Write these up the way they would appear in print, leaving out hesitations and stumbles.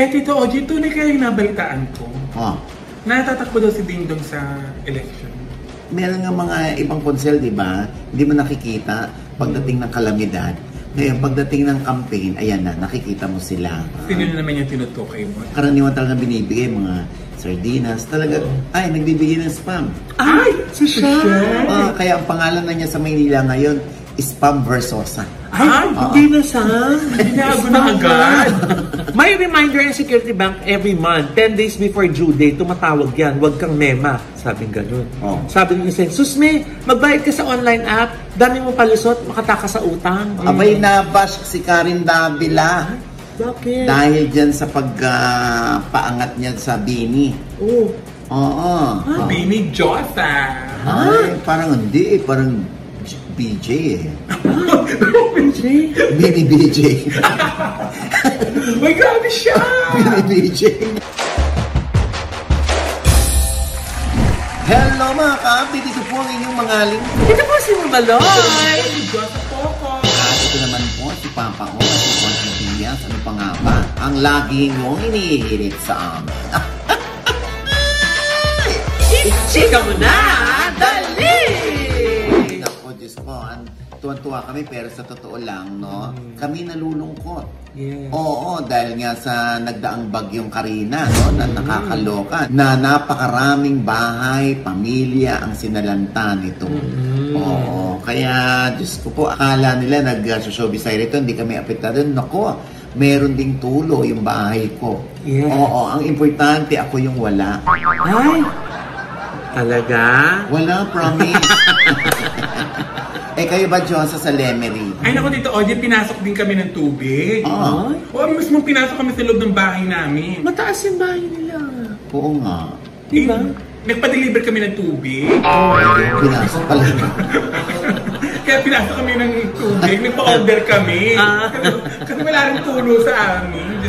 Tito Oji, tunay kayo yung nabalitaan ko. Natatakbo daw si Dingdong sa election. Meron nga mga ibang konsel, di ba? Hindi mo nakikita pagdating ng kalamidad. Ngayon, pagdating ng campaign, ayan na, nakikita mo sila. Sino na naman yung tinutukay mo? Karaniwan talaga binibigay, mga sardinas. Talaga, ay, nagbibigay ng spam. Ay! Si Shai! Kaya ang pangalan na niya sa Maynila ngayon, Spam Versosa. Ay, hindi na Sam. Binago na agad. May reminder ng Security Bank every month, 10 days before due date, tumatawag yan, huwag kang mema. Sabing ganun. Sabi ng isa, Susme, magbayad ka sa online app, dami mo palusot, makatakas sa utang. Abay, nabash si Karen Davila. Bakit? Dahil dyan sa pagpaangat niya sa Bini. Oo. Bini Josa. Ay, parang hindi parang BJ BJ? Mini BJ. May grabe siya! Mini BJ. Hello mga ka-update, ito po ang inyong mga lingkod. Ito po si Mabaloy! Josa Poco! At ito naman po si Papa O, si Connie Diaz. Ano pa nga ba? Ang lagi mong inihirit sa amin. Chika mo na! Dali! Ako, Diyos ko, tuwan-tuwa kami pero sa totoo lang, no? Kami nalulungkot. Yes. Oo, dahil nga sa nagdaang bagyong Karina, no? Na nakakaloka, na napakaraming bahay, pamilya ang sinalanta nito. Oo, kaya Diyos ko po, akala nila nag-showbiz rito, hindi kami apektado. Nako, meron ding tulo yung bahay ko. Yeah. Oo, ang importante ako yung wala. Ay! Talaga? Wala, promise. Kayo ba, Josa, sa Lemery? Ay, naku, Tito Oji, pinasok din kami ng tubig. Mismo pinasok kami sa loob ng bahay namin. Mataas yung bahay nila. Oo nga. Diba? Nagpa-deliver kami ng tubig. Pinasok pala. Kaya pinasok kami ng tubig, nagpa-order kami. Kasi wala rin tulo sa amin.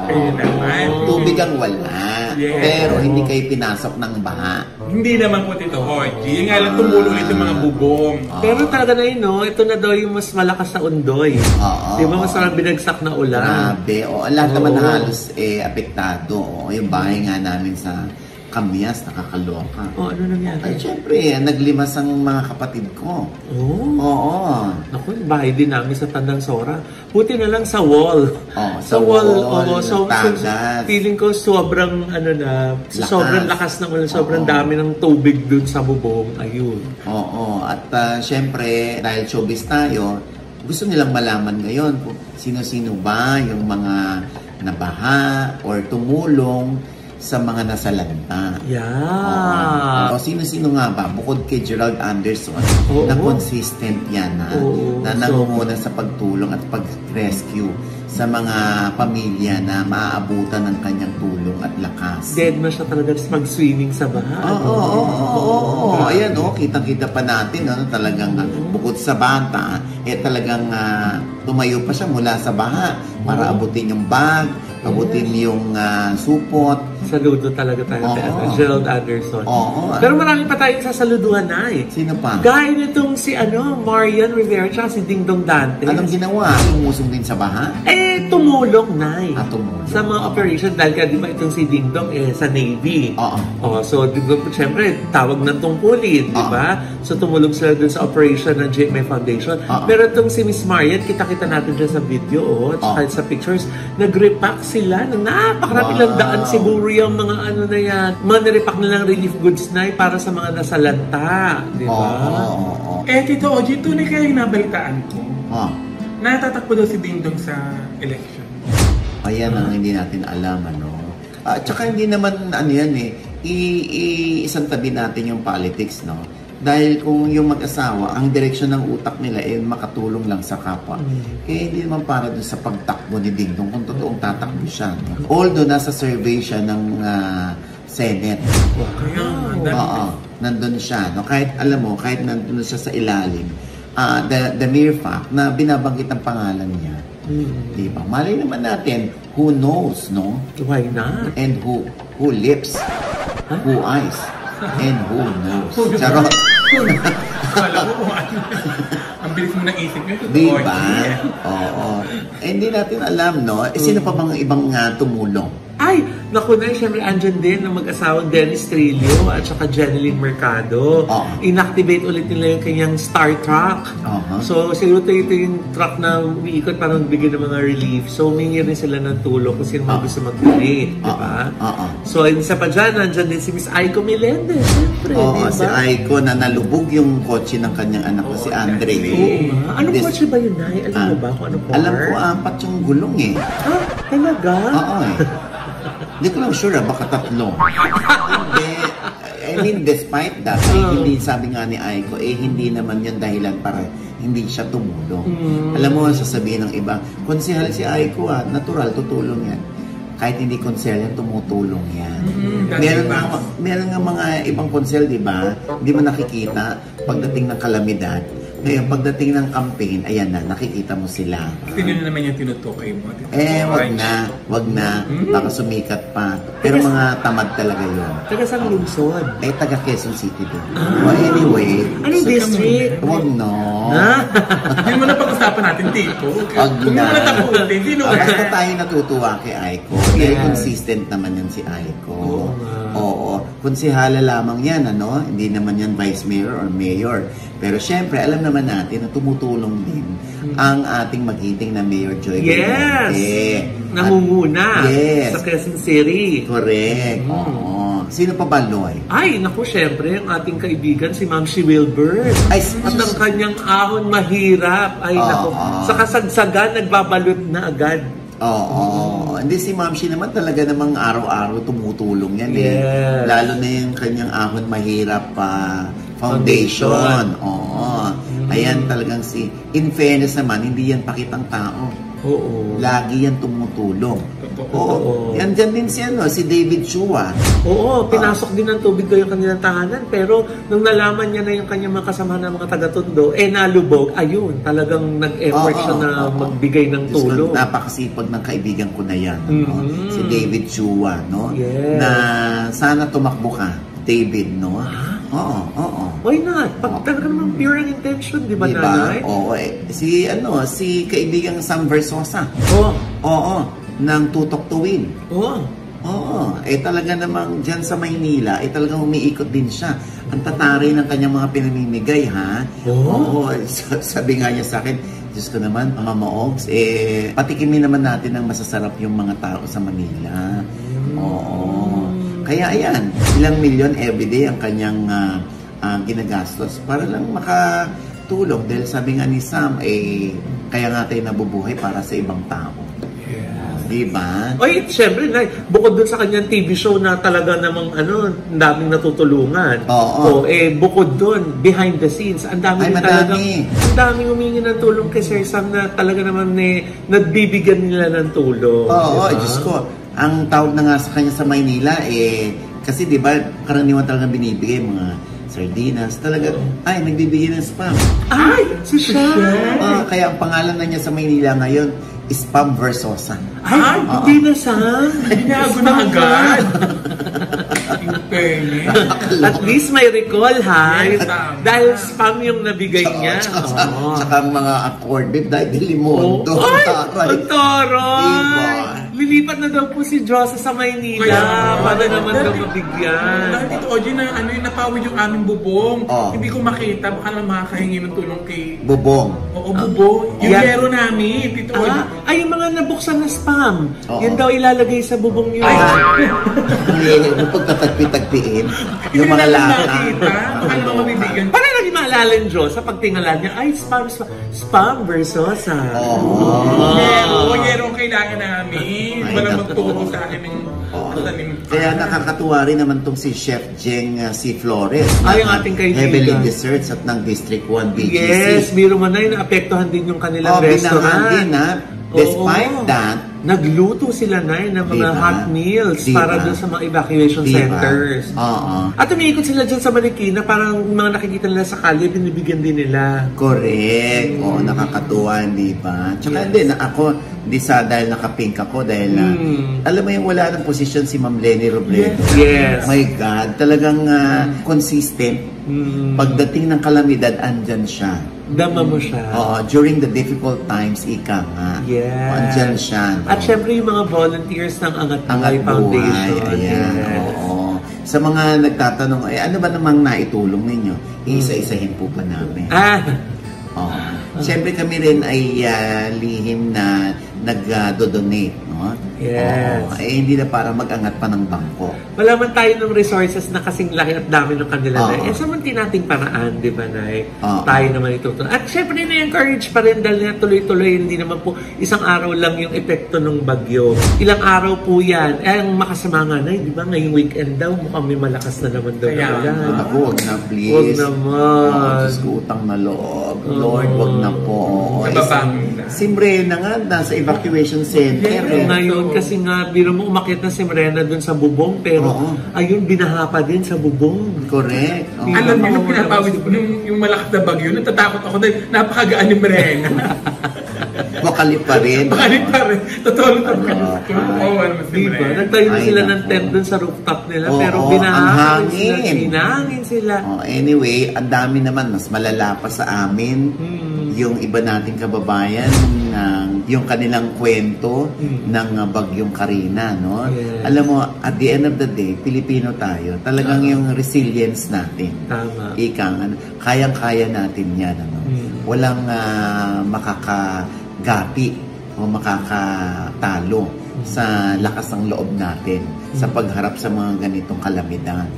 Ayun naman. Tubig ang wala. Yes. Pero hindi kayo pinasok ng baha. Hindi naman po, Tito Oji. Yung nga lang tumulong ito mga bubong. Pero talaga na yun, no? Ito na daw yung mas malakas na undoy. Di ba mas marang binagsak na ulan? Grabe. Lahat naman halos apektado. Yung bahay nga namin sa Kamyas, nakakaloka. Ano nangyari? Ay, syempre, naglimas ang mga kapatid ko. Oo. Ako, yung bahay din namin sa Tandang Sora. Buti na lang sa wall. Sa wall. So, feeling ko sobrang, sobrang lakas ng ulan, sobrang dami ng tubig dun sa bubong. Ayun. Oo. At syempre, dahil showbiz tayo, gusto nilang malaman ngayon kung sino-sino ba yung mga nabaha or tumulong sa mga nasalanta. Yeah. O sino-sino nga ba? Bukod kay Gerald Anderson, na consistent yan na nangunguna sa pagtulong at pag-rescue sa mga pamilya na maaabutan ng kanyang tulong at lakas. Dead na siya talaga mag-swimming sa baha. Ayan, kitang-kita pa natin, talagang bukod sa bata, talagang tumayo pa siya mula sa baha para abutin yung bag, abutin yung supot. Saludo talaga tayo kay Gerald Anderson. Pero marami pa tayong sasaluduhan na Sino pa? Gaya nitong si Marian Rivera at si Dingdong Dante. Anong ginawa? Umusong din sa baha? Tumulong na tumulong. sa mga operation dahil ka, di ba itong si Dingdong sa Navy. So, siyempre, tawag ng tungkulin, di ba? So, tumulong sila dun sa operation ng GMA Foundation. Pero itong si Miss Marian, kita-kita natin dyan sa video, at sa pictures, nag-repack sila ng napakarami lang daan siguro yung mga na yan. Mga nirepack nilang relief goods na para sa mga nasalanta. Di ba? Tito Oji, tunay kayo yung nabalitaan ko. Natatakbo daw si Dingdong sa election. Ayan ang hindi natin alam, Tsaka hindi naman, isang tabi natin yung politics, Dahil kung yung mag-asawa, ang direksyon ng utak nila makatulong lang sa kapwa. Kaya hindi naman para doon sa pagtakbo ni Dingdong kung totoong tatakbo siya. Although nasa survey siya ng Senate. Nandun siya. Kahit, alam mo, kahit nandun siya sa ilalim, the mere fact na binabanggit ang pangalan niya, di ba? Malay naman natin, who knows, no? Why not? And who lips, who eyes, and who knows. Charot. Alam mo kung ano. Ang Ang bilis mo naisip yun. Diba? Oo. Hindi natin alam, no? Sino pa bang ibang tumulong? Ay, naku na, siyempre andyan din ng mag-asawang Dennis Trillo at saka Jeneline Mercado. Inactivate ulit nila yung kanyang Star Truck. So, siguro ito yung truck na umiikot para magbigay ng mga relief. So, humingi rin sila ng tulong kung sino gusto mag-donate. Diba? So, isa pa dyan, andyan din si Miss Aiko Melendez. Siyempre, diba? Si Aiko na nalubog yung kotse ng kanyang anak ko, si Andre. Anong kotse ba yun, Nay? Alam mo ba kung anong car? Alam ko, 4 yung gulong eh. Talaga? Oo eh. Hindi ko lang sure, baka 3. Hindi. I mean, despite that, hindi, sabi nga ni Aiko, hindi naman yun dahilan para hindi siya tumulong. Alam mo, sasabihin ng iba, konsehal si Aiko, natural, tutulong yan. Kahit hindi konsehal yan, tumutulong yan. Meron nga mga ibang konsehal, di ba? Hindi mo nakikita pagdating ng kalamidad. Ngayon, pagdating ng campaign, ayan na, nakikita mo sila. Sino na naman yung tinutukay mo? Wag na. Baka sumikat pa. Pero mga tamad talaga yun. Taga saan lungsod? Taga Quezon City din. Anyway. Anong district? Wag no. Hindi mo na pag-usapan natin, Tito. Wag na. Hindi mo na takutin. Sino ka? Basta tayo natutuwa kay Aiko. Very consistent naman yan si Aiko. Oo. Konsehala lamang yan, ano? Hindi naman yan vice mayor or mayor. Pero syempre, alam naman natin na tumutulong din ang ating magiting na Mayor Joy Galvante. Nangunguna sa Quezon City. Correct. Sino pa ba, Loy? Ay, naku, syempre, ang ating kaibigan, si Ma'am si Wilbert. At ang kanyang ahon mahirap. Ay, naku, sa kasagsagan, nagbabalot na agad. Hindi, si Ma'am Shi naman talaga namang araw-araw tumutulong yan Lalo na yung kanyang ahon mahirap foundation. Ayan talagang in fairness naman, hindi yan pakitang tao. Lagi yan tumutulong. Yan dyan din si David Chua. Pinasok din ng tubig ko yung kanilang tahanan. Pero nung nalaman niya na yung kanyang mga kasama ng mga taga-Tondo, nalubog. Ayun, talagang nag-effort siya na magbigay ng tulong. Napakasipag ng kaibigan ko na yan. Si David Chua, no? Na sana tumakbo ka, David, no? Why not? Pag talaga naman pure ang intention, di ba, Nanay? Si kaibigang Sam Versosa. Ng Tutok Tuwin. Talaga namang dyan sa Maynila, talagang umiikot din siya. Ang tatari ng kanyang mga pinamimigay, ha? Sabi nga niya sa akin, Diyos ko naman, Mama Ogs, patikimin naman natin ang masasarap yung mga tao sa Manila. Kaya ayan, ilang milyon everyday ang kanyang ginagastos para lang makatulong. Dahil sabi nga ni Sam, kaya nga tayo nabubuhay para sa ibang tao. Diba? Siyempre, bukod dun sa kanyang TV show na talaga namang daming natutulungan. Bukod dun, behind the scenes, ang daming humingi ng tulong kay Sir Sam na talaga naman nagbibigyan nila ng tulong. Diyos ko. Ang tawag na nga sa kanya sa Maynila, kasi diba, karaniwan talaga binibigay mga sardinas, talaga, nagbibigay ng spam. Si Chef! Kaya ang pangalan na niya sa Maynila ngayon, Spam Versosa. Hindi na, Sam. Binago na agad. At least may recall, ha? Dahil spam yung nabigay niya. Tsaka mga accord beef, dahil Delimondo. Ang taray! Lilipat na daw po si Josa sa Maynila para naman daw mabigyan. Dahil Tito Oji na napawid yung aming bubong. Hindi ko makita, baka lang makakahingi ng tulong kay Bubong. Bubong. Yung yero namin, Tito Oji. Yung mga nabuksan na spam. Yan daw ilalagay sa bubong yun. Yung pagtatagpi-tagpiin. Yung mga lata. Baka naman mabibigyan. Para naging maalala yung Diyos sa pagtingalan niya, spam Versosa. Yero ang kailangan namin. Walang magturo sa akin ng tanim. Kaya nakakatuwa rin naman tong si Chef Jeng C. Flores. Yung ating kaibigan. Heavenly Desserts at ng District 1 BGC. Yes, biro man na naapektuhan din yung kanilang restaurant. Binahan din, ha? Despite that, nagluto sila na ng mga hot meals para doon sa mga evacuation centers. At umiikot sila dyan sa Marikina, parang mga nakikita nila sa kalye, binibigyan din nila. Correct. Oo, nakakatuwa, di ba? Tsaka din, ako, di sa dahil nakapink ako, dahil alam mo yung wala ng posisyon si Ma'am Leni Robredo. Yes. My God, talagang consistent. Pagdating ng kalamidad, andyan siya. Dama mo siya. Oo, during the difficult times, ika nga. Yes. Andyan siya. At syempre yung mga volunteers ng Angat Buhay Foundation. Ayan, oo. Sa mga nagtatanong, ano ba namang naitulong ninyo? Iisa-isahin po pa namin. Siyempre kami rin ay lihim na nag-donate, no? Yes. Hindi na para mag-angat pa ng bangko. Wala man tayo ng resources na kasing laki at dami ng kanila na. Sa munti nating paraan, di ba, Nay? Tayo naman itutunan. At syempre, na-encourage pa rin dahil na tuloy-tuloy, hindi naman po isang araw lang yung epekto ng bagyo. Ilang araw po yan. Ang makasama nga, Nay, di ba, ngayong weekend daw, mukhang may malakas na naman daw na ulan. Ako, wag na, please. Wag naman. Diyos ko, utang na loob. Lord, wag na po. Simre na nga, nasa evacuation center. Ngayon, kasi nga, biro mo umakyat na si Morena dun sa bubong, pero ayun, binaha pa din sa bubong. Correct. Alam niyo, nung pinapawid ko, yung malakas na bagyo, natatakot ako dahil napakagaan ni Morena. Makali pa rin. Totoo lang. Diba? Nagtayo na sila ng tent dun sa rooftop nila, pero binaha sila, sinangin sila. Anyway, ang dami naman, mas malala pa sa amin. Yung iba nating kababayan, yung kanilang kwento ng bagyong Karina, no? Yes. Alam mo, at the end of the day, Pilipino tayo. Talagang yung resilience natin. Tama. Kayang-kaya natin yan, ano? Walang makakagapi o makakatalo sa lakas ng loob natin sa pagharap sa mga ganitong kalamidad.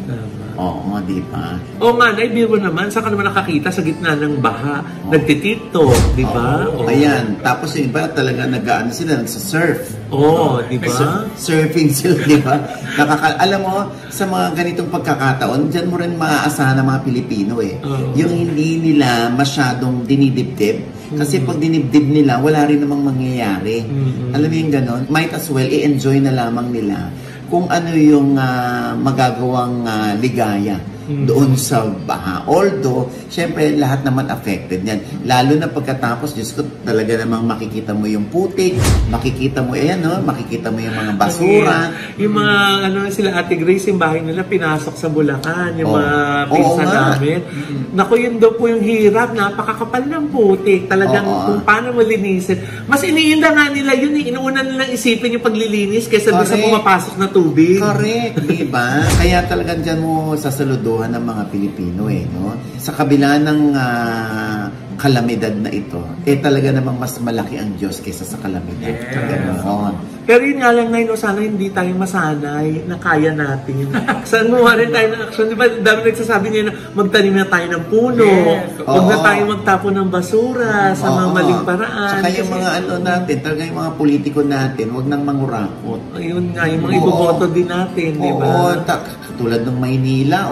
Oo, di ba? Oo nga, naibiro naman. Saan ka naman nakakita sa gitna ng baha? Nagtitito, di ba? Ayan. Tapos yung iba talaga sila, nagsa-surf. Di ba? Surfing sila, di ba? Alam mo, sa mga ganitong pagkakataon, dyan mo rin maaasahan ng mga Pilipino yung hindi nila masyadong dinidibdib. Kasi pag dinibdib nila, wala rin namang mangyayari. Alam mo yung ganon? Might as well, i-enjoy na lamang nila kung ano yung magagawang ligaya doon sa baha. Although, syempre, lahat naman affected yan. Lalo na pagkatapos, Diyos ko, talaga namang makikita mo yung putik, makikita mo, makikita mo yung mga basura. Yung mga, sila Ate Grace, yung bahay nila, pinasok sa Bulacan, yung mga pinsan namin. Naku, yun daw po yung hirap, napakakapal ng putik. Talagang kung paano malinisin. Mas iniinda nga nila yun, inuuna nilang isipin yung paglilinis kaysa doon sa pumapasok na tubig. Correct, di ba? Kaya talagang dyan mo sasaluduhan ng mga Pilipino no? Sa kabila ng kalamidad na ito, talaga namang mas malaki ang Diyos kaysa sa kalamidad. Pero yun nga lang ngayon, sana hindi tayo masanay na kaya natin. Saan mo rin tayo ng action? Di ba, dami nagsasabi niya na magtanim na tayo ng puno, huwag na tayo magtapon ng basura sa mga maling paraan. Saka yung mga natin, talaga yung mga politiko natin, huwag nang mangurakot. Ayun nga, yung mga iboboto din natin, di ba? Tulad ng Maynila,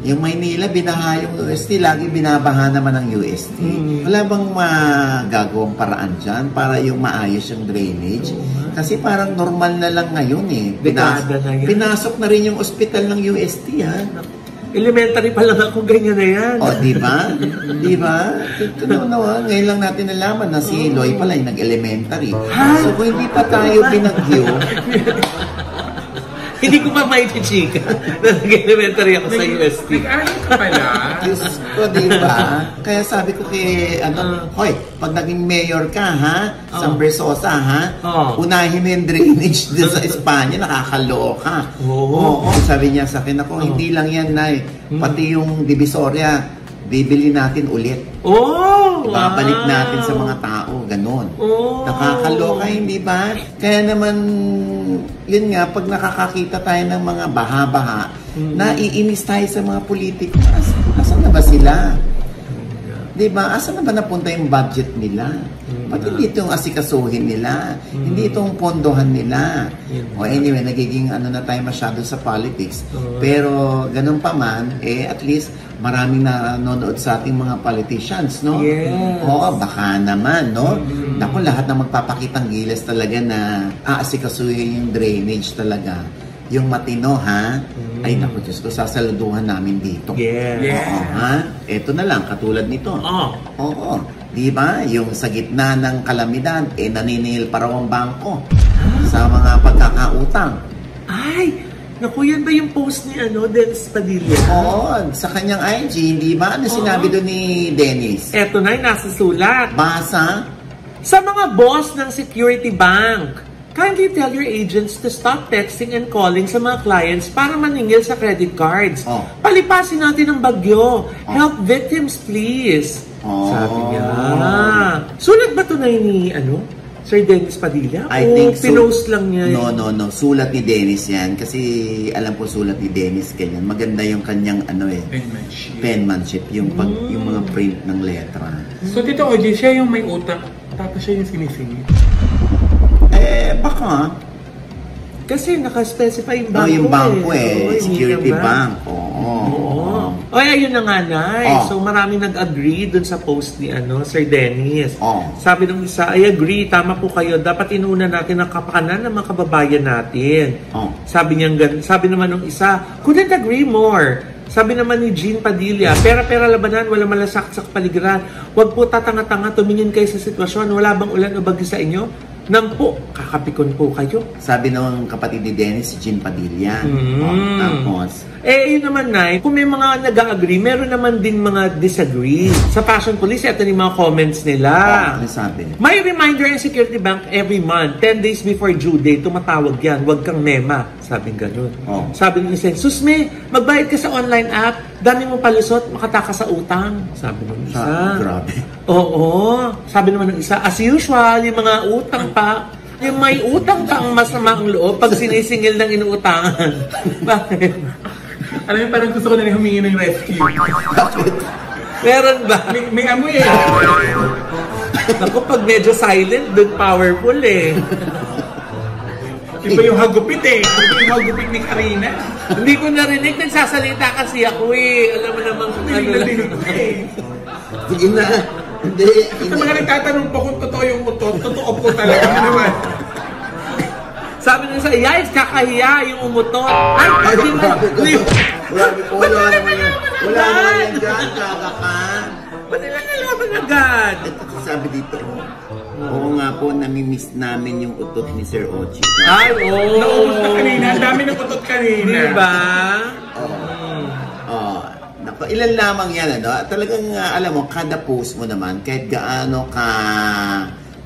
yung Maynila, binaha yung UST, lagi binabaha naman ng UST. Wala bang magagawang paraan dyan para yung maayos yung drainage? Kasi parang normal na lang ngayon Pinasok na rin yung ospital ng UST, Elementary pa lang ako, ganyan na yan. Di ba? Di ba? Ngayon lang natin nalaman na si Loy pala yung nag-elementary. So kung hindi pa tayo binagyo, hindi ko pa maipichika na nag-elementary ako sa UST. Nag-aral ka pala. Diyos ko, diba? Kaya sabi ko kay, hoy, pag naging mayor ka, San Bersosa, unahin mo yung drainage doon sa Espanya, nakakaloka. Sabi niya sa akin, hindi lang yan, Nay. Pati yung Divisoria, bibili natin ulit. Babalik natin sa mga tao, ganon. Nakakaloka, hindi ba? Kaya naman, yun nga, pag nakakakita tayo ng mga baha-baha, naiinis tayo sa mga politiko. Asan na ba sila? Diba? Asa na ba napunta yung budget nila? Ba't hindi itong asikasuhin nila? Hindi itong pondohan nila? O anyway, nagiging ano na tayo masyado sa politics. Pero ganun pa man, at least maraming nanonood sa ating mga politicians, no? Yes. Oo, baka naman, no? Naku, lahat na magpapakitang gilas talaga na aasikasuhin yung drainage talaga. Yung matino, ha? Ay, naku, Diyos ko, sasaluduhan namin dito. Yeah. Oo, ha? Ito na lang, katulad nito. Oo. Di ba? Yung sa gitna ng kalamidad, naniningil pa raw ang bangko sa mga pagkakautang. Ay! Naku, yan ba yung post ni Dennis Padilla? Oo, sa kanyang IG, di ba? Ano sinabi doon ni Dennis? Eto na, nasa sulat. Basa? Sa mga boss ng Security Bank, kindly tell your agents to stop texting and calling sa mga clients para maningil sa credit cards. Palipasin natin ang bagyo. Help victims, please. Sabi niya. Sulat ba ito na ni Sir Dennis Padilla? I think so. Pinost lang niya? No. Sulat ni Dennis yan. Kasi alam ko sulat ni Dennis ganyan. Maganda yung kanyang penmanship. Yung mga print ng letra. So Tito OJ, siya yung may utak. Tapos siya yung sinisingit. Baka. Kasi naka-specify yung bangko. Yung bangko Security Bank. O, ayun na nga, Nay. So, maraming nag-agree dun sa post ni Sir Dennis. Sabi ng isa, I agree, tama po kayo. Dapat inuna natin ang kapakanan ng mga kababayan natin. Sabi naman ng isa, couldn't agree more. Sabi naman ni Jean Padilla, pera-pera labanan, wala malasakit sa kapaligiran. Huwag po tatanga-tanga, tumingin kayo sa sitwasyon. Wala bang ulan o bagyo sa inyo? Nang po, kakapikon po kayo. Sabi ng kapatid ni Dennis, si Jean Padilla. Tapos, yun naman, Nay, kung may mga nag-agree, meron naman din mga disagree. Sa Fashion Police, ito yung mga comments nila. Ano sabi? May reminder ang Security Bank every month, 10 days before due date, tumatawag yan, huwag kang mema. Sabing ganun. Sabi ng isa, Susme, magbayad ka sa online app, dami mong palusot, makataka sa utang. Sabi ng isa. Grabe. Oo. Sabi naman ng isa, as usual, yung mga utang pa, yung may utang pa ang masama ang loob pag sinisingil ng inuutangan. Bakit? Alam mo, parang gusto ko na humingi ng rescue. Meron ba? May amoy Naku, pag medyo silent, doon powerful Iba yung hagupit Iba yung hagupit ni Karina. Hindi ko narinig, nagsasalita kasi ako Alam mo namang Sige na. Hindi. Sa mga nagtatanong po kung totoo yung utot, totoo po talaga. Ano naman? Sabi nila sa yais, kakahiya yung umutot. Ay, grabe po. Wala naman yan. Wala naman yan dyan, kakakan. Ba't nila nalaman agad? Ito sabi dito. Oo nga po, namimiss namin yung utot ni Sir Ochi. Ay, naubos na kanina. Ang dami ng utot kanina. Diba? Naku, ilan lamang yan, Talagang, alam mo, kada post mo naman, kahit gaano ka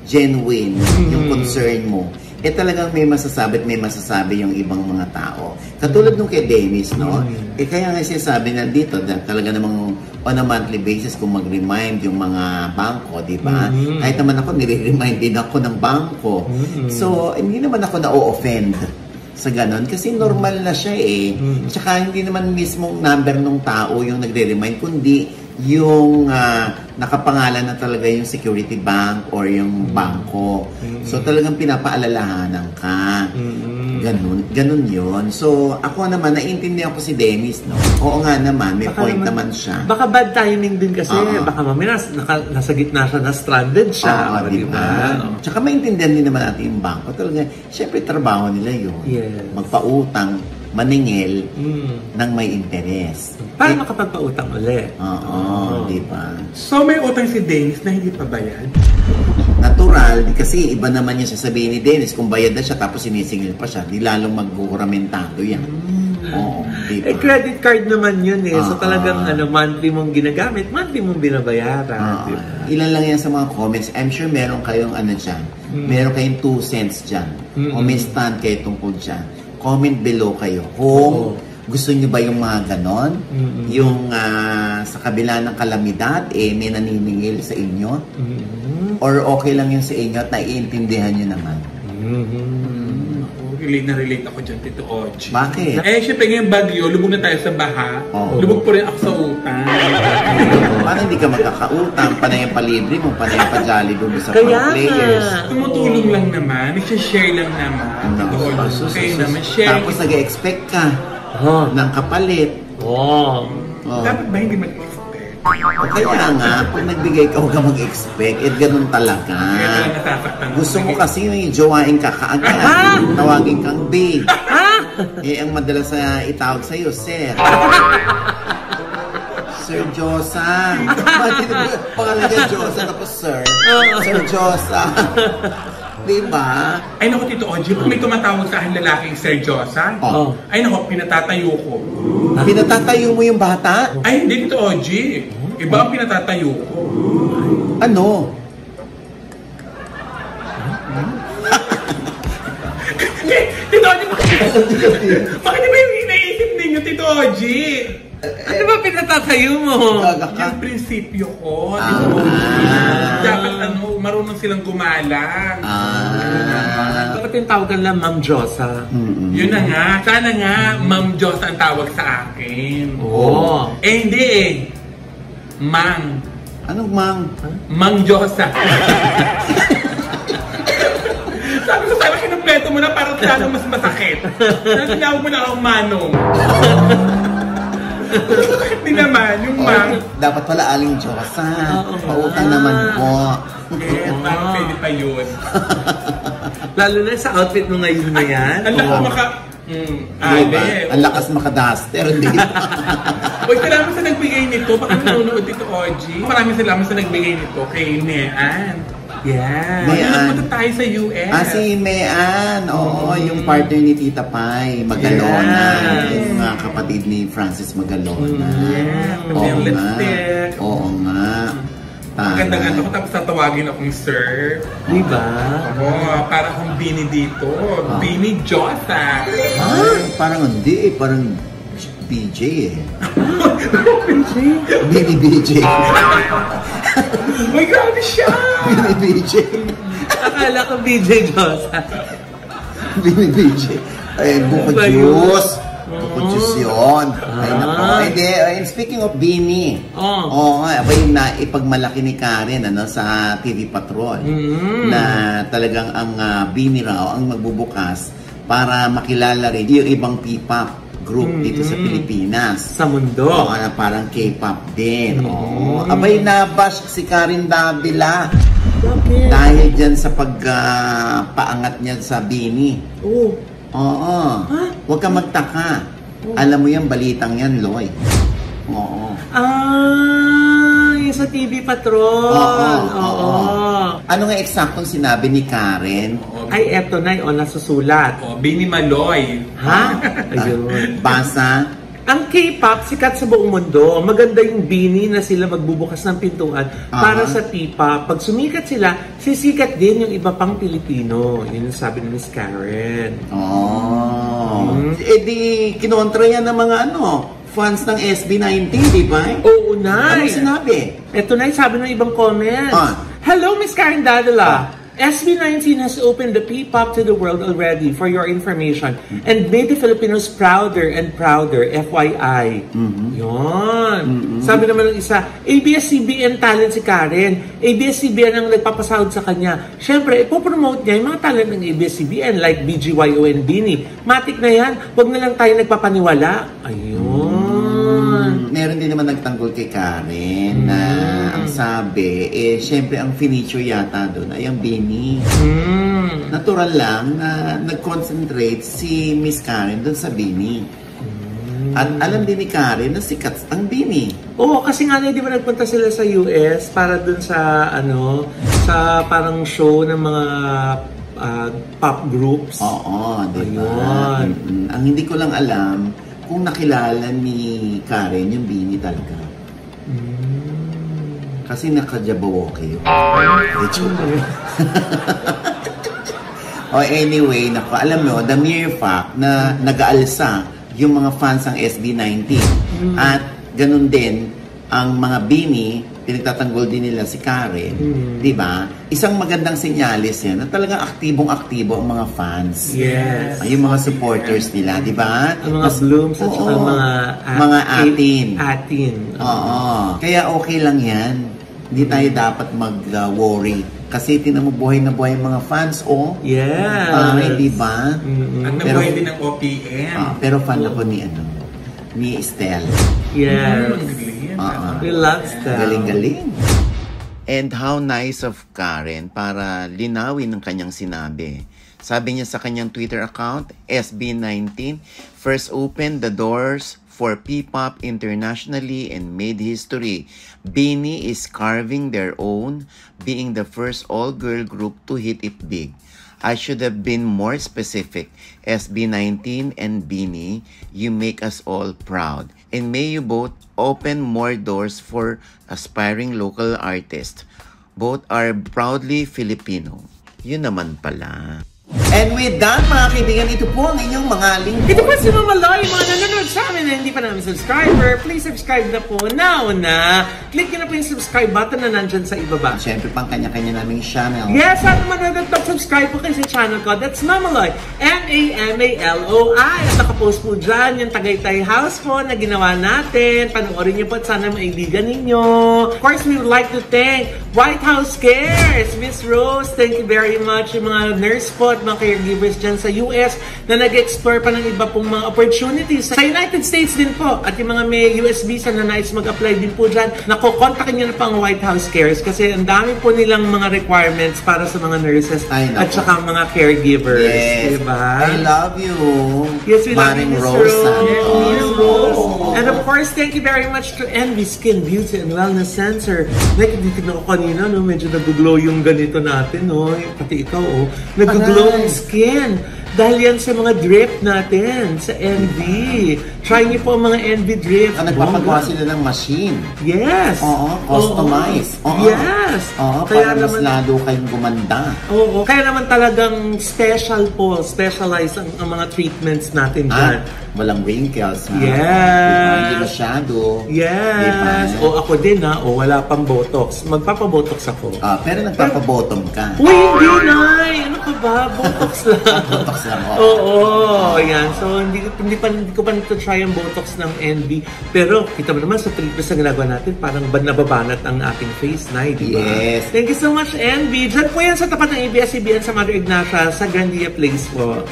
genuine yung concern mo, talagang may masasabi at may masasabi yung ibang mga tao. Katulad nung kay Dennis, no? Kaya nga sinasabi na dito, talaga namang on a monthly basis kung mag-remind yung mga bangko, di ba? Kahit naman ako, nire-remind din ako ng bangko. So, hindi naman ako na-o-offend sa ganon. Kasi normal na siya Tsaka hindi naman mismong number ng tao yung nagre-remind, kundi yung nakapangalan na talaga yung security bank or yung bangko. So talagang pinapaalalahanan ka. Ganun yun. So ako naman, naiintindihan ko si Dennis, no? Oo nga naman, may baka point naman siya. Baka bad timing din kasi. Baka mamaya nasa gitna siya, na-stranded siya. Diba? Tsaka maintindihan din naman natin yung bangko. Talaga, syempre trabaho nila yun. Yes. Magpautang, maningil ng may interes. Para makapagpautang ulit. Di ba? So may utang si Dennis na hindi pa bayad? Natural, kasi iba naman yung sasabihin ni Dennis, kung bayad na siya tapos sinisingil pa siya, di lalong magkukuramentado yan. Oo, diba? Credit card naman yun So talagang monthly mong ginagamit, monthly mong binabayaran. Diba? Ilan lang yan sa mga comments. I'm sure meron kayong dyan. Meron kayong 2 cents dyan. O may stand kayo tungkol dyan. Comment below kayo kung gusto nyo ba yung mga ganon? Yung sa kabila ng kalamidad, may naniningil sa inyo? Or okay lang yun sa inyo at naiintindihan nyo naman? Relate na relate ako dyan, Tito Oji. Bakit? Syempre ngayong bagyo, lubog na tayo sa baha. Lubog po rin ako sa utang. Paano hindi ka magkakautang? Panay ang palibre mo, panay ang pa-Jollibee mo sa mga players. Tumutulong lang naman, nag-share lang naman. Tito Oji, kayo naman share. Tapos nag-expect ka ng kapalit. Dapat ba hindi mag-expect? Kaya nga, pag nagbigay ka, huwag ka mag-expect. Ganun talaga. Gusto mo kasi yung jowain ka kaagad. Tawagin kang babe. Ang madalas na itawag sa'yo, sir. Sir Josa. Pangalan niya Josa, tapos sir. Sir Josa. Diba? Ay naku, Tito Oji, kung may tumatawag sa akin lalaking Sir Josa, ay naku, pinatatayo ko. Pinatatayo mo yung bata? Ay, hindi, Tito Oji. Iba ang pinatatayo ko. Ano? Tito Oji, bakit ba yung inaisip ninyo, Tito Oji? Ano ba pinatatayo mo? Yung prinsipyo ko, Tito Oji. Dapat marunong silang gumalang. Bakit yung tawagan lang Ma'am Josa? Yun na nga. Sana nga, Ma'am Josa ang tawag sa akin. Hindi Mang. Anong Mang? Mang Josa. Sabi ko sana kinumpleto mo na para sana mas masakit. Tinawag mo na akong Manong. Hindi naman, yung Mang. Dapat pala Aling Josa. Pautang naman po. Parang pwede pa yun. Lalo na sa outfit mo ngayon na yan. Ang Ang lakas makadaster. Uy, salamat sa nagbigay nito. Baka nanonood Tito Oji. Maraming salamat sa nagbigay nito kay Mean. Mean. Punta tayo sa US. Si Mean. Oo, yung partner ni Tita Pai, Magalona. Yung kapatid ni Francis Magalona. Yung lipstick. Oo nga. Ganda-ganda ko, tapos tatawagin akong sir. Diba? Para akong Bini dito. Bini Josa. Parang hindi parang BJ Bini BJ. Uy, grabe siya! Bini BJ. Akala ko BJ Josa. Bini BJ. Bukod Diyos. Bukod Diyos yun. Ay, nako. And speaking of Bini, abay na ipagmalaki ni Karen sa TV Patrol na talagang ang Bini raw ang magbubukas para makilala rin yung ibang P-pop group dito sa Pilipinas. Sa mundo. Na parang K-pop din. Abay nabash si Karen Davila. Dahil dyan sa pagpaangat niya sa Bini. Huwag ka magtaka. Alam mo yan, balitang yan, Loy. Yung sa TV Patrol. Ano nga eksaktong sinabi ni Karen? Ay, eto na yung nasusulat. Bini Maloy. Ayun. Basa. Ang K-pop, sikat sa buong mundo. Maganda yung Bini na sila magbubukas ng pintuan para sa P-pop. Pag sumikat sila, sisikat din yung iba pang Pilipino. Yun yung sabi ni Miss Karen. Di kinontra yan ng mga fans ng SB19, di ba? Oo, Nay. Anong sinabi? Ito na yung sabi ng ibang comment. Hello, Miss Karen Davila. SB19 has opened the P-pop to the world already, for your information, and made the Filipinos prouder and prouder, FYI. Yun. Sabi naman ng isa, ABS-CBN talent si Karen. ABS-CBN ang nagpapasahod sa kanya. Siyempre, ipopromote niya yung mga talent ng ABS-CBN like BGYO and Bini. Matik na yan. Huwag na lang tayo nagpapaniwala. Ayun. Meron din naman nagtanggol kay Karen na ang sabi, siyempre ang finiture yata doon ay ang Bini. Natural lang na nag-concentrate si Miss Karen doon sa Bini. At alam din ni Karen na sikat ang Bini. Oo, kasi nga di ba nagpunta sila sa US para doon sa sa parang show ng mga pop groups. Diba? Ang hindi ko lang alam kung nakilala ni Karen yung Bini talaga. Kasi naka-Jabberwocky yun. Anyway, alam mo, the mere fact na nag-aalsa yung mga fans ng SB19 at ganun din ang mga Bini, pinagtatanggol din nila si Karen, di ba? Isang magandang senyalis yan na talagang aktibong-aktibo ang mga fans. Yes. Yung mga supporters nila, di ba? Ang mga blooms at saka mga atin. Atin. Oo. Kaya okay lang yan. Hindi tayo dapat mag-worry. Kasi tinan mo buhay na buhay ang mga fans, Yeah. Di ba? At nabuhay din ng OPM. Pero fan ako ni Estelle. Yes. We love Estelle. Galing-galing. And how nice of Karen para linawin ng kanyang sinabi. Sabi niya sa kanyang Twitter account, SB19, first opened the doors for P-pop internationally and made history. BINI is carving their own, being the first all-girl group to hit it big. I should have been more specific. SB19 and BINI, you make us all proud. And may you both open more doors for aspiring local artists. Both are proudly Filipino. Yun naman pala. And with that, mga kaibigan, ito po ang inyong mga lingkod. Ito po si Mama Loy, mga nanonood sa amin na hindi pa namin subscriber. Please subscribe na po now na. Click nyo na po yung subscribe button na nandyan sa ibaba. Siyempre, pang kanya-kanya naming channel. Yes, at manonood at subscribe po kayo sa channel ko. That's Mama Loy, MAMALOI. At nakapost po dyan yung Tagaytay House po na ginawa natin. Panoorin nyo po at sana maibigan ninyo. Of course, we would like to thank White House Cares. Miss Rose, thank you very much. Yung mga nurse po at mga caregivers dyan sa US na nag-explore pa ng iba pong mga opportunities. Sa United States din po. At yung mga may US visa na nais mag-apply din po dyan, nakokontakin nyo na pa ang White House Cares kasi ang dami po nilang mga requirements para sa mga nurses at saka mga caregivers. Yes. Diba? I love you. Yes, we love you, Miss Rose. Rose. And of course, thank you very much to Envy Skin Beauty and Wellness Center. Like, titignan ko kanina, no, medyo nag-glow yung ganito natin, no? Pati ikaw, nag-glow ang skin. Dahil yan sa mga drip natin, sa Envy. Try niyo po ang mga Envy drip. Nagpapagawa sila ng machine. Yes. Oo, customize. Yes. Para mas lalo kayong gumanda. Oo, kaya naman talagang special po, specialized ang mga treatments natin dyan. Walang wrinkles. Yes. Hindi masyado. Yes. Ako din wala pang Botox. Magpapabotox ako. Pero nagpapabottom ka. Uy, hindi na. Ano ka ba? Botox lang. Botox lang. Yan. So, hindi ko pa nito-try ang Botox ng Envy. Pero, kita mo naman sa treatments na ginagawa natin, parang nababanat ang ating face na, di ba? Yes. Thank you so much, Envy. Diyan po yan sa tapat ng ABS-CBN sa Mother Ignacia sa Grandia Place po.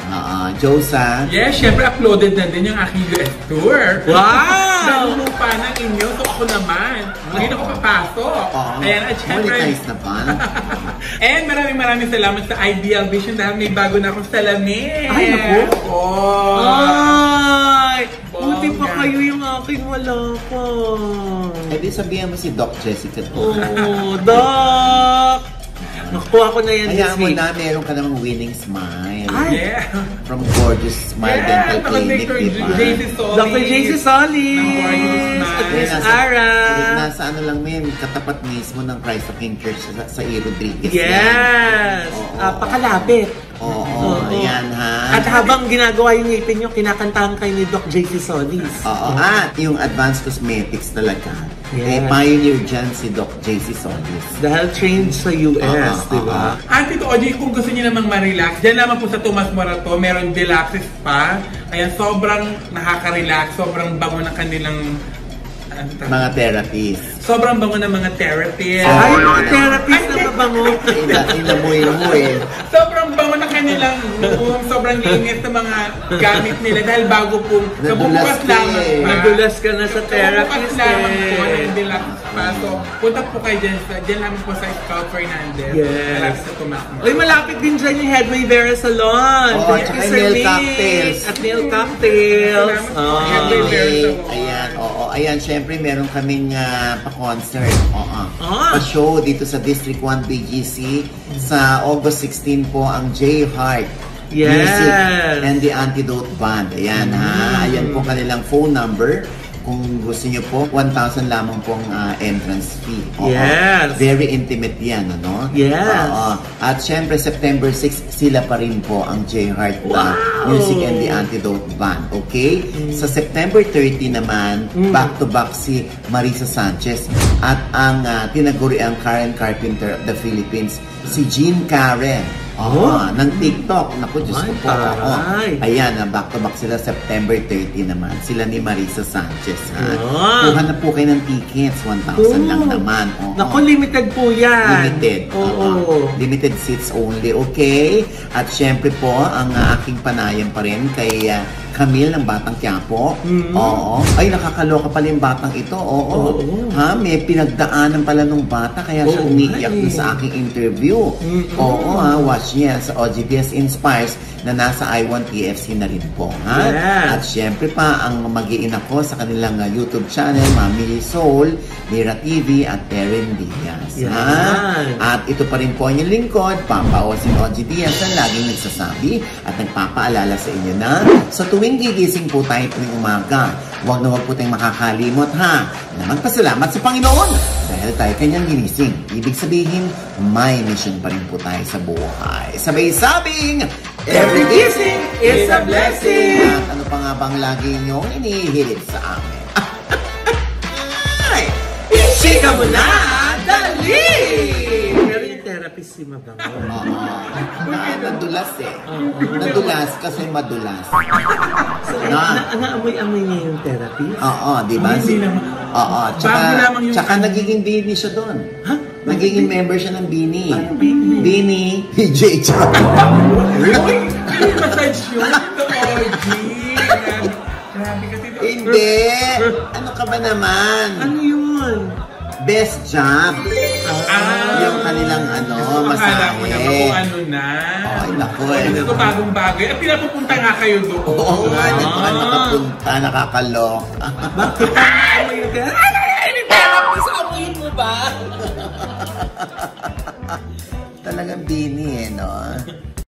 Josa. Yes, syempre uploaded na din yung aking US tour. Wow! Nanulupa ng inyo, so ako naman. Ngayon ako papasok. Ayan, at syempre. Monetize na pa. And maraming salamat sa Ideal Vision dahil may bago na akong salamin. Ay, naku. Ay! Buti pa kayo yung akin, wala pa. Di sabihan mo si Doc Jessica to. Doc! Nakuha ko na yan this week. Kaya mo na meron ka namang winning smile. Yeah. From Gorgeous Smile Dental Clinic, diba? Dr. JC Solis. At Miss Ara. Nasa lang katapat mismo ng Christ the King Church sa E. Rodriguez. Yes. Pakalapit. Ayan At habang ginagawa yung ngipin nyo, kinakantahan kayo ni Doc JC Solis. At yung Advanced Cosmetics talaga. Pioneer dyan si Doc JC Solis. Dahil trained sa US, di ba? Tito Oji, kung gusto niyo namang ma-relax, dyan naman po sa Tomas Morato, meron deluxe spa. Kaya sobrang nakaka-relax, sobrang bango ng kanilang mga therapies. Sobrang bango ng mga therapies. Ay, mga therapies na mabango. Inamoy mo Sobrang bango ng kanilang sobrang linis ng mga gamit nila dahil bago pong kabukas lamang. Nadulas ka na sa therapies. Kabukas lamang po ng deluxe spa. So, punta po kayo dyan namin po sa Scout Fernandez. Yes. Sa Tomas. Uy, malapit din dyan yung Headway Vera Salon. At Nail Cocktails. At Nail Cocktails. Ayan, syempre meron kaming pa-concert. Pa-show dito sa District 1 BGC. Sa August 16 po ang J Heart Music and the Antidote Band. Ayan Ayan po kanilang phone number. kung gusto nyo po, 1,000 lamang pong entrance fee. Yes. Very intimate yan, ano? Yes. At syempre, September 6, sila pa rin po ang J-Heart Music and the Antidote Band. Okay? Sa September 30 naman, back-to-back si Marisa Sanchez at ang tinaguriang Karen Carpenter of the Philippines, si Jean Karen. Ng TikTok. Naku, Diyos ko po. Ayan, back-to-back sila September 30 naman. Sila ni Marisa Sanchez. Kuha na po kayo ng tickets. 1,000 lang naman. Naku, limited po yan. Limited. Limited seats only. Okay? At syempre po, ang aking panayam pa rin kay Camille ng Batang Quiapo. Ay, nakakaloka pala yung batang ito. May pinagdaanan pala nung bata kaya siya umiiyak sa aking interview. Watch niya sa OGBS Inspires na nasa I1TFC na rin po. At syempre pa, ang mag-iina ko sa kanilang YouTube channel, Mami Soul, Mira TV, at Erin Diaz. At ito pa rin po ang inyong lingkod, Papa Osin OGBS, na laging nagsasabi at nagpapaalala sa inyo na sa tuwing gigising po tayo tuwing umaga, huwag na huwag po tayong makakalimot na magpasalamat sa Panginoon dahil tayo kanyang ginising. Ibig sabihin, may mission pa rin po tayo sa buhay. Sabay-sabing, every gising is a blessing! At ano pa nga bang lagi niyong inihirit sa amin? Chika mo na! Dali! Pero yung therapist si Mabango. Nadulas eh. Nadulas kasi madulas. So, naamoy-amoy niya yung therapist? Di ba? Tsaka nagiging bini siya doon. Nagiging member siya ng Bini. Bini, BJ. Massage yun. Grabe kasi. Hindi. Ano ka ba naman? Ano yun? Best job. Yung kanilang masahe. Akala mo naman kung ano na. Ay, naku eh. Ito bagong bagay. At pinapupunta nga kayo doon. Oo nga, hindi pa ka nakapunta. Nakakaloka. Bakit? Ano yung therapist? Amoyin mo ba? Talagang Bini no?